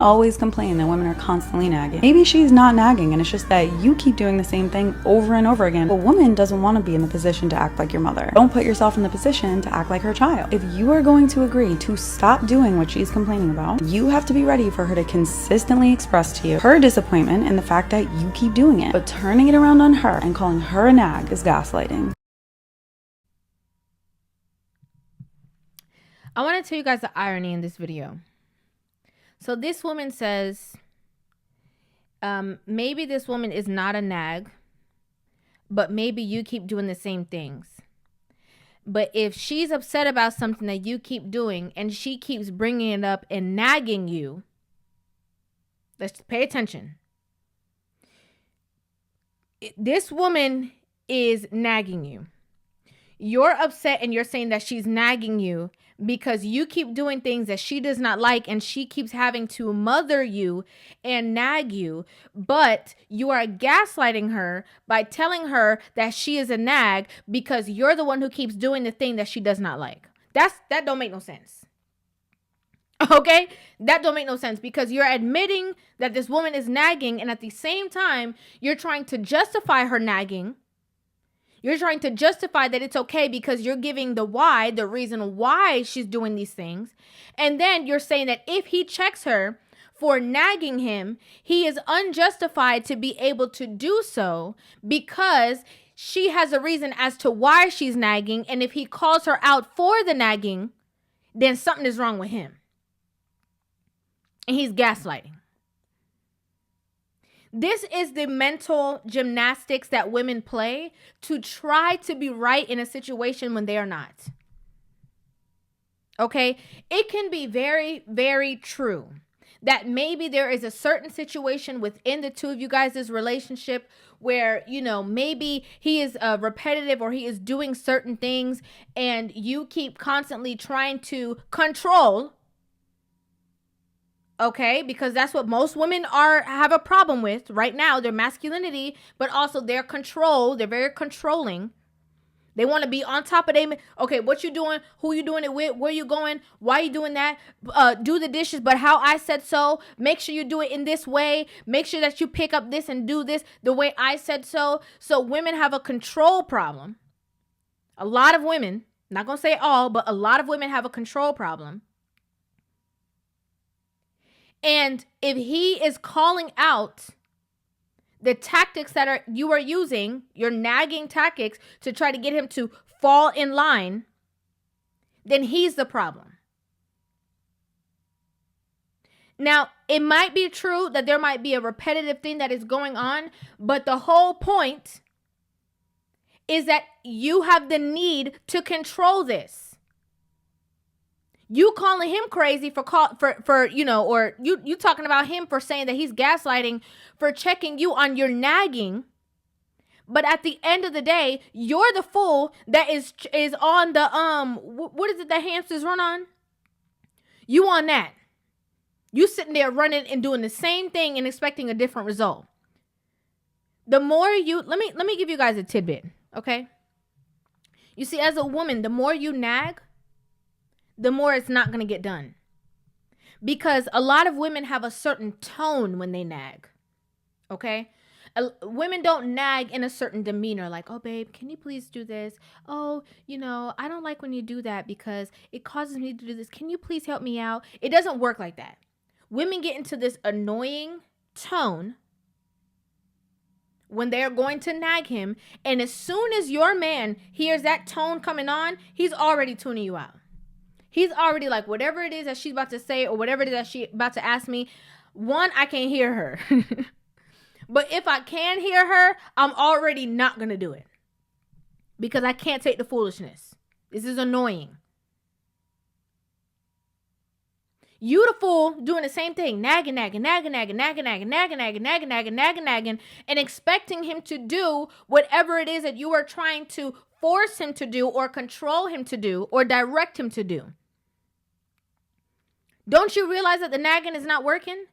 always complain that women are constantly nagging. Maybe she's not nagging and it's just that you keep doing the same thing over and over again. A woman doesn't want to be in the position to act like your mother. Don't put yourself in the position to act like her child. If you are going to agree to stop doing what she's complaining about, you have to be ready for her to consistently express to you her disappointment in the fact that you keep doing it. But turning it around on her and calling her a nag is gaslighting. I want to tell you guys the irony in this video. So this woman says, maybe this woman is not a nag, but maybe you keep doing the same things. But if she's upset about something that you keep doing and she keeps bringing it up and nagging you, let's pay attention. This woman is nagging you. You're upset and you're saying that she's nagging you because you keep doing things that she does not like and she keeps having to mother you and nag you, but you are gaslighting her by telling her that she is a nag because you're the one who keeps doing the thing that she does not like. That don't make no sense. Okay? That don't make no sense because you're admitting that this woman is nagging and at the same time, you're trying to justify her nagging. You're trying to justify that it's okay because you're giving the why, the reason why she's doing these things. And then you're saying that if he checks her for nagging him, he is unjustified to be able to do so because she has a reason as to why she's nagging. And if he calls her out for the nagging, then something is wrong with him. And he's gaslighting. This is the mental gymnastics that women play to try to be right in a situation when they are not. Okay? It can be very, very true that maybe there is a certain situation within the two of you guys' relationship where, you know, maybe he is repetitive or he is doing certain things and you keep constantly trying to control. Okay, because that's what most women have a problem with right now, their masculinity, but also their control. They're very controlling. They want to be on top of them. Okay, what you doing? Who you doing it with? Where you going? Why you doing that? Do the dishes, but how I said so. Make sure you do it in this way. Make sure that you pick up this and do this the way I said so. So women have a control problem. A lot of women, not going to say all, but a lot of women have a control problem. And if he is calling out the tactics that you are using, your nagging tactics to try to get him to fall in line, then he's the problem. Now, it might be true that there might be a repetitive thing that is going on, but the whole point is that you have the need to control this. You calling him crazy for you know, or you talking about him for saying that he's gaslighting for checking you on your nagging. But at the end of the day, you're the fool that is on the what is it that hamsters run on? You on that. You sitting there running and doing the same thing and expecting a different result. The more you let me give you guys a tidbit, okay? You see, as a woman, the more you nag, the more it's not going to get done. Because a lot of women have a certain tone when they nag. Okay? Women don't nag in a certain demeanor like, oh, babe, can you please do this? Oh, you know, I don't like when you do that because it causes me to do this. Can you please help me out? It doesn't work like that. Women get into this annoying tone when they're going to nag him. And as soon as your man hears that tone coming on, he's already tuning you out. He's already like, whatever it is that she's about to say or whatever it is that she's about to ask me, one, I can't hear her. But if I can hear her, I'm already not going to do it. Because I can't take the foolishness. This is annoying. You the fool doing the same thing, nagging, and expecting him to do whatever it is that you are trying to force him to do or control him to do or direct him to do. Don't you realize that the nagging is not working?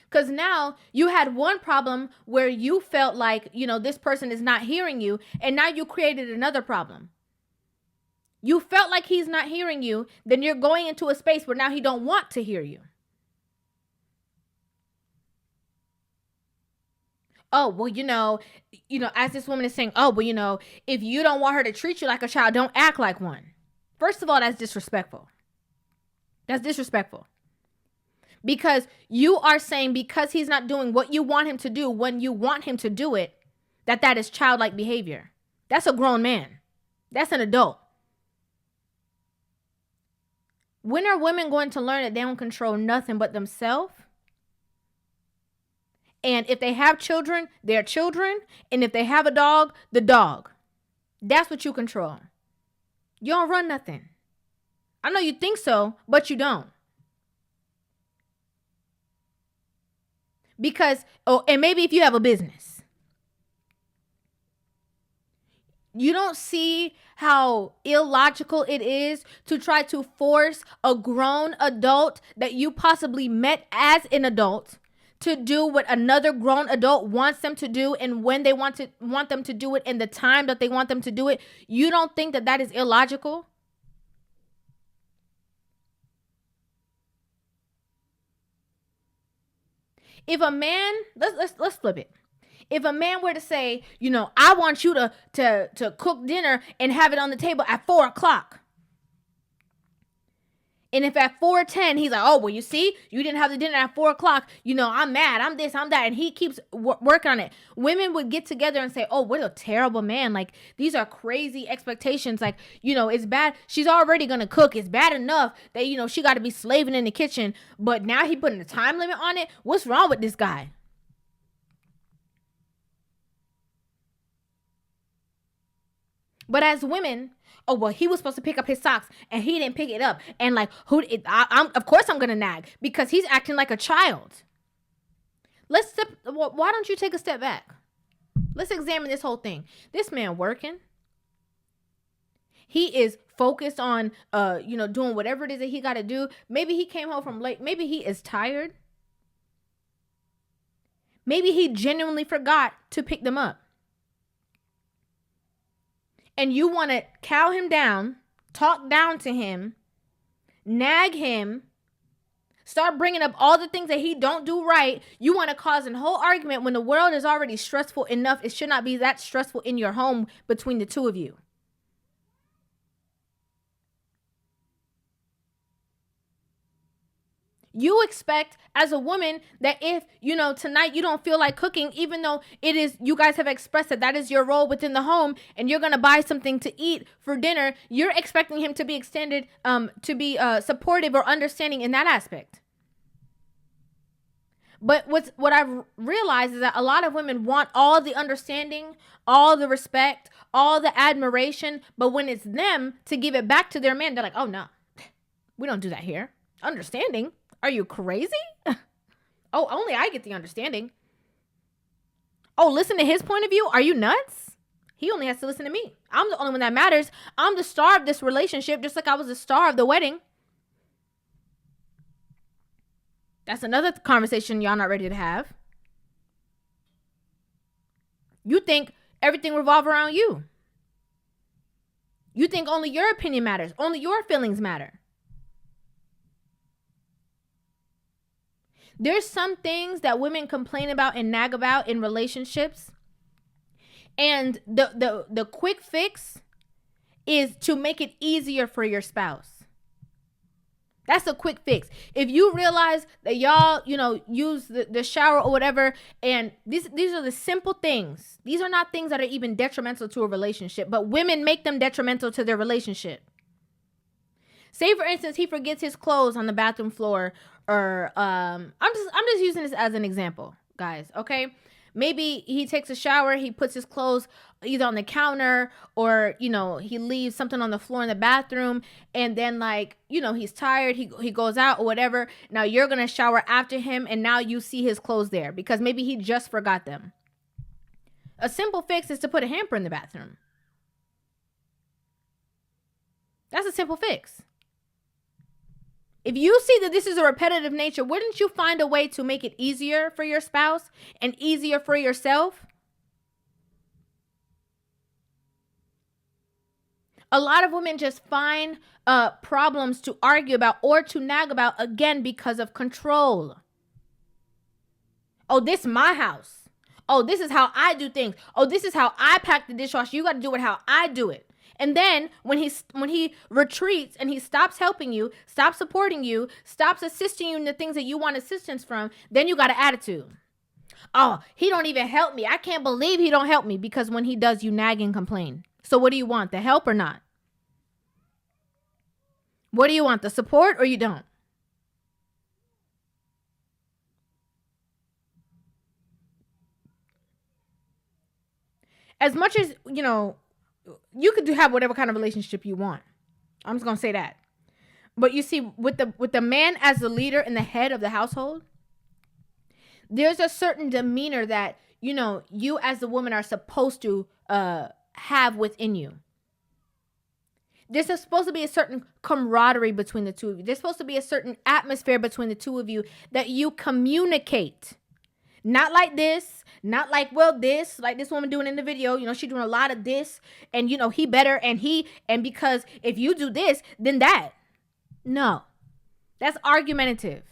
Because now you had one problem where you felt like, you know, this person is not hearing you. And now you created another problem. You felt like he's not hearing you. Then you're going into a space where now he don't want to hear you. Oh, well, as this woman is saying, oh, well, if you don't want her to treat you like a child, don't act like one. First of all, that's disrespectful. That's disrespectful. Because you are saying because he's not doing what you want him to do when you want him to do it, that is childlike behavior. That's a grown man. That's an adult. When are women going to learn that they don't control nothing but themselves? And if they have children, they're children. And if they have a dog, the dog. That's what you control. You don't run nothing. I know you think so, but you don't. Because, and maybe if you have a business, you don't see how illogical it is to try to force a grown adult that you possibly met as an adult to do what another grown adult wants them to do, and when they want them to do it in the time that they want them to do it. You don't think that is illogical? If a man, let's flip it. If a man were to say, I want you to cook dinner and have it on the table at 4:00. And if at 4:10 he's like, oh, well, you see, you didn't have the dinner at 4:00. I'm mad. I'm this, I'm that. And he keeps working on it. Women would get together and say, oh, what a terrible man. Like, these are crazy expectations. Like, it's bad. She's already going to cook. It's bad enough that, she got to be slaving in the kitchen. But now he putting a time limit on it. What's wrong with this guy? But as women, oh, well, he was supposed to pick up his socks and he didn't pick it up. And like, of course I'm going to nag because he's acting like a child. Why don't you take a step back? Let's examine this whole thing. This man working. He is focused on, doing whatever it is that he got to do. Maybe he came home from late. Maybe he is tired. Maybe he genuinely forgot to pick them up. And you want to cow him down, talk down to him, nag him, start bringing up all the things that he don't do right. You want to cause a whole argument when the world is already stressful enough. It should not be that stressful in your home between the two of you. You expect as a woman that if, tonight you don't feel like cooking, even though you guys have expressed that is your role within the home and you're going to buy something to eat for dinner, you're expecting him to be extended, to be supportive or understanding in that aspect. But what I've realized is that a lot of women want all the understanding, all the respect, all the admiration. But when it's them to give it back to their man, they're like, oh, no, we don't do that here. Understanding? Are you crazy? Oh, only I get the understanding. Oh, listen to his point of view? Are you nuts? He only has to listen to me. I'm the only one that matters. I'm the star of this relationship, just like I was the star of the wedding. That's another conversation y'all not ready to have. You think everything revolves around you. You think only your opinion matters. Only your feelings matter. There's some things that women complain about and nag about in relationships. And the quick fix is to make it easier for your spouse. That's a quick fix. If you realize that y'all, use the shower or whatever, and these are the simple things. These are not things that are even detrimental to a relationship, but women make them detrimental to their relationship. Say, for instance, he forgets his clothes on the bathroom floor, or I'm just using this as an example, guys, okay? Maybe he takes a shower, he puts his clothes either on the counter or, he leaves something on the floor in the bathroom, and then he's tired, he goes out or whatever. Now you're going to shower after him, and now you see his clothes there because maybe he just forgot them. A simple fix is to put a hamper in the bathroom. That's a simple fix. If you see that this is a repetitive nature, wouldn't you find a way to make it easier for your spouse and easier for yourself? A lot of women just find problems to argue about or to nag about, again, because of control. Oh, this my house. Oh, this is how I do things. Oh, this is how I pack the dishwasher. You got to do it how I do it. And then when he retreats and he stops helping you, stops supporting you, stops assisting you in the things that you want assistance from, then you got an attitude. Oh, he don't even help me. I can't believe he don't help me, because when he does, you nag and complain. So what do you want? The help or not? What do you want? The support or you don't? As much as, you could have whatever kind of relationship you want. I'm just going to say that. But you see, with the man as the leader and the head of the household, there's a certain demeanor that, you as the woman are supposed to have within you. There's supposed to be a certain camaraderie between the two of you. There's supposed to be a certain atmosphere between the two of you that you communicate. Not like this, not like, well, this, like this woman doing in the video, she's doing a lot of this, and, he better, and because if you do this, then that. No, that's argumentative.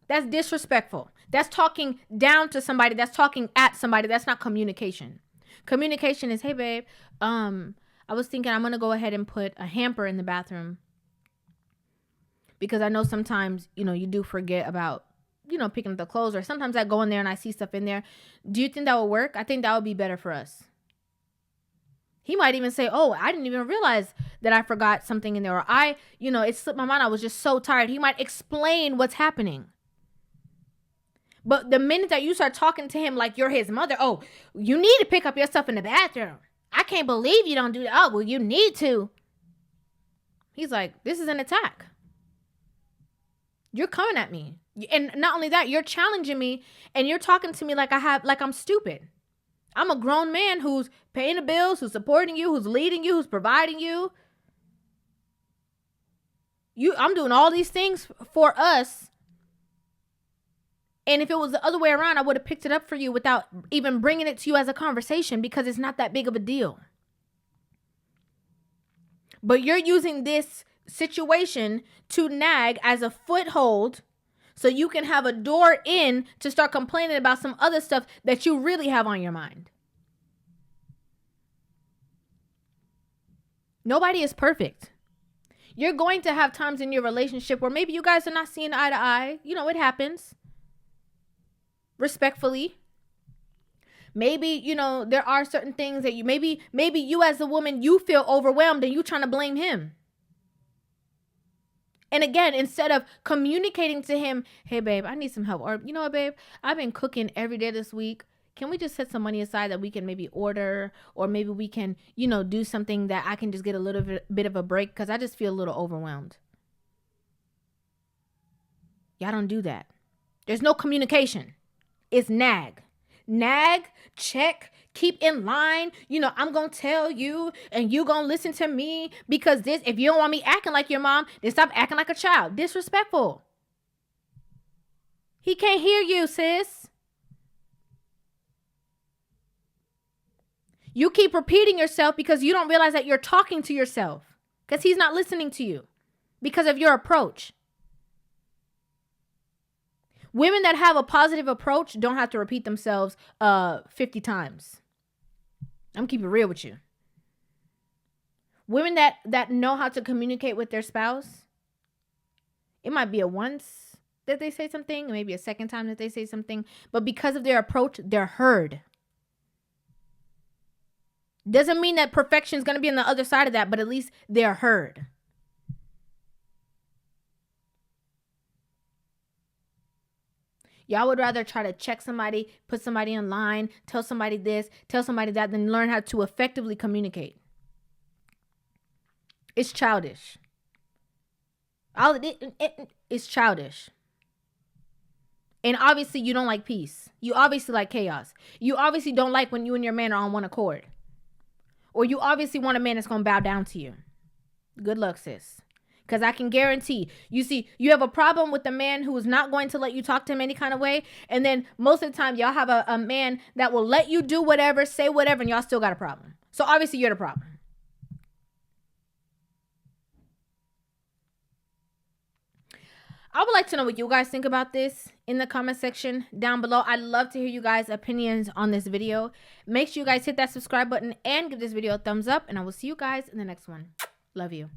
That's disrespectful. That's talking down to somebody. That's talking at somebody. That's not communication. Communication is, hey, babe, I was thinking I'm going to go ahead and put a hamper in the bathroom, because I know sometimes, you do forget about, picking up the clothes, or sometimes I go in there and I see stuff in there. Do you think that will work? I think that would be better for us. He might even say, oh, I didn't even realize that I forgot something in there. Or it slipped my mind. I was just so tired. He might explain what's happening. But the minute that you start talking to him like you're his mother, oh, you need to pick up your stuff in the bathroom. I can't believe you don't do that. Oh, well, you need to. He's like, this is an attack. You're coming at me. And not only that, you're challenging me, and you're talking to me like I'm stupid. I'm a grown man who's paying the bills, who's supporting you, who's leading you, who's providing you. I'm doing all these things for us. And if it was the other way around, I would have picked it up for you without even bringing it to you as a conversation, because it's not that big of a deal. But you're using this situation to nag as a foothold, so you can have a door in to start complaining about some other stuff that you really have on your mind. Nobody is perfect. You're going to have times in your relationship where maybe you guys are not seeing eye to eye. It happens. Respectfully. Maybe, there are certain things that maybe you as a woman, you feel overwhelmed and you trying to blame him. And again, instead of communicating to him, hey, babe, I need some help. Or, you know what, babe, I've been cooking every day this week. Can we just set some money aside that we can maybe order? Or maybe we can, do something that I can just get a little bit of a break, because I just feel a little overwhelmed. Y'all don't do that. There's no communication. It's nag. Nag, check, keep in line. I'm going to tell you and you going to listen to me, because if you don't want me acting like your mom, then stop acting like a child. Disrespectful. He can't hear you, sis. You keep repeating yourself because you don't realize that you're talking to yourself, because he's not listening to you because of your approach. Women that have a positive approach don't have to repeat themselves 50 times. I'm keeping it real with you. Women that know how to communicate with their spouse, it might be a once that they say something, maybe a second time that they say something, but because of their approach, they're heard. Doesn't mean that perfection is going to be on the other side of that, but at least they're heard. Y'all would rather try to check somebody, put somebody in line, tell somebody this, tell somebody that, than learn how to effectively communicate. It's childish. It's childish. And obviously you don't like peace. You obviously like chaos. You obviously don't like when you and your man are on one accord. Or you obviously want a man that's going to bow down to you. Good luck, sis. Because I can guarantee, you have a problem with a man who is not going to let you talk to him any kind of way. And then most of the time, y'all have a man that will let you do whatever, say whatever, and y'all still got a problem. So obviously, you're the problem. I would like to know what you guys think about this in the comment section down below. I'd love to hear you guys' opinions on this video. Make sure you guys hit that subscribe button and give this video a thumbs up, and I will see you guys in the next one. Love you.